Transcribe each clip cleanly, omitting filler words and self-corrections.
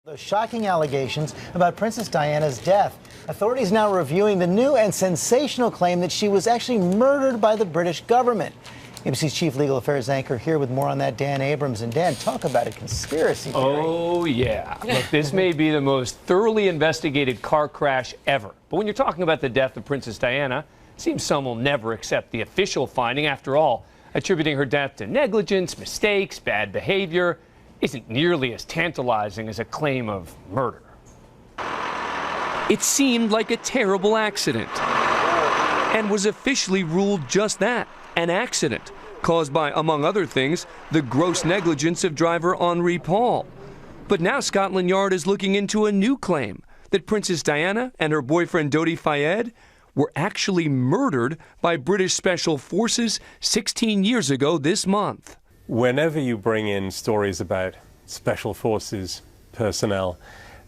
Those shocking allegations about Princess Diana's death. Authorities now reviewing the new and sensational claim that she was actually murdered by the British government. ABC's chief legal affairs anchor here with more on that, Dan Abrams. And Dan, talk about a conspiracy theory. Oh, yeah. Look, this may be the most thoroughly investigated car crash ever. But when you're talking about the death of Princess Diana, it seems some will never accept the official finding. After all, attributing her death to negligence, mistakes, bad behavior isn't nearly as tantalizing as a claim of murder. It seemed like a terrible accident and was officially ruled just that, an accident caused by, among other things, the gross negligence of driver Henri Paul. But now Scotland Yard is looking into a new claim that Princess Diana and her boyfriend Dodi Fayed were actually murdered by British Special Forces 16 years ago this month. Whenever you bring in stories about Special Forces personnel,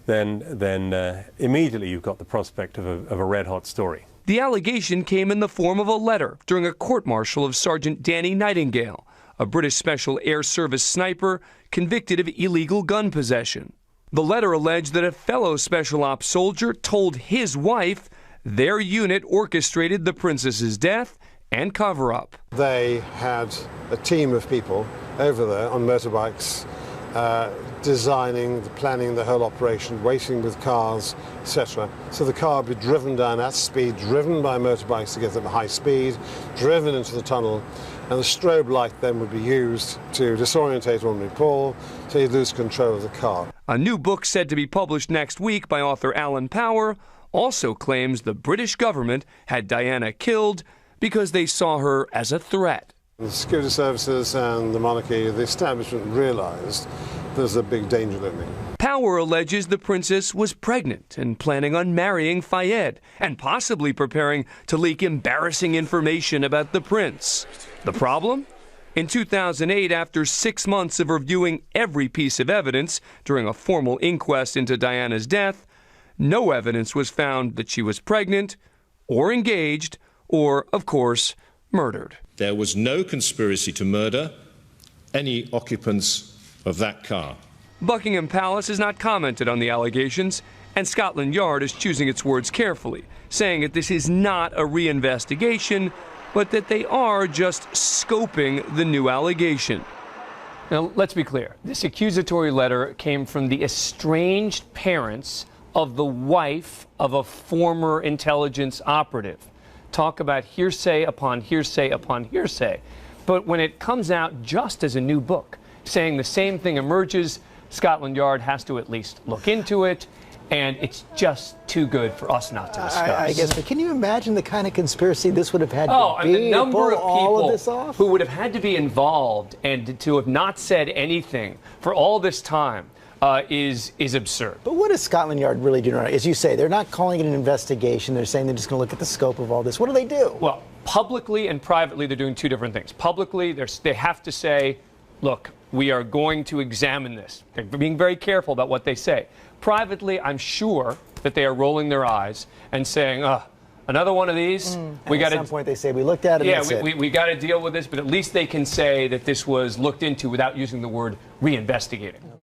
then immediately you've got the prospect of a red-hot story. The allegation came in the form of a letter during a court-martial of Sergeant Danny Nightingale, a British Special Air Service sniper convicted of illegal gun possession. The letter alleged that a fellow Special Ops soldier told his wife their unit orchestrated the princess's death and cover-up. They had a team of people over there on motorbikes designing, planning the whole operation, waiting with cars, etc. So the car would be driven down at speed, driven by motorbikes to get them at high speed, driven into the tunnel, and the strobe light then would be used to disorientate Henri Paul so he'd lose control of the car. A new book said to be published next week by author Alan Power also claims the British government had Diana killed because they saw her as a threat. The security services and the monarchy, the establishment realized there's a big danger looming. Power alleges the princess was pregnant and planning on marrying Fayed and possibly preparing to leak embarrassing information about the prince. The problem? In 2008, after 6 months of reviewing every piece of evidence during a formal inquest into Diana's death, no evidence was found that she was pregnant or engaged or, of course, murdered. There was no conspiracy to murder any occupants of that car. Buckingham Palace has not commented on the allegations, and Scotland Yard is choosing its words carefully, saying that this is not a reinvestigation, but that they are just scoping the new allegation. Now, let's be clear. This accusatory letter came from the estranged parents of the wife of a former intelligence operative. Talk about hearsay upon hearsay upon hearsay. But when it comes out just as a new book, saying the same thing emerges, Scotland Yard has to at least look into it, and it's just too good for us not to discuss. I guess, but can you imagine the kind of conspiracy this would have had to be the number to pull of all people of this off? who would have had to be involved and to have not said anything for all this time is absurd. But what does Scotland Yard really do now? As you say, they're not calling it an investigation. They're saying they're just going to look at the scope of all this. What do they do? Well, publicly and privately, they're doing two different things. Publicly, they have to say, look, we are going to examine this. They're being very careful about what they say. Privately, I'm sure that they are rolling their eyes and saying, another one of these. At some point they say, we looked at it, yeah, that's it. we got to deal with this, but at least they can say that this was looked into without using the word reinvestigating.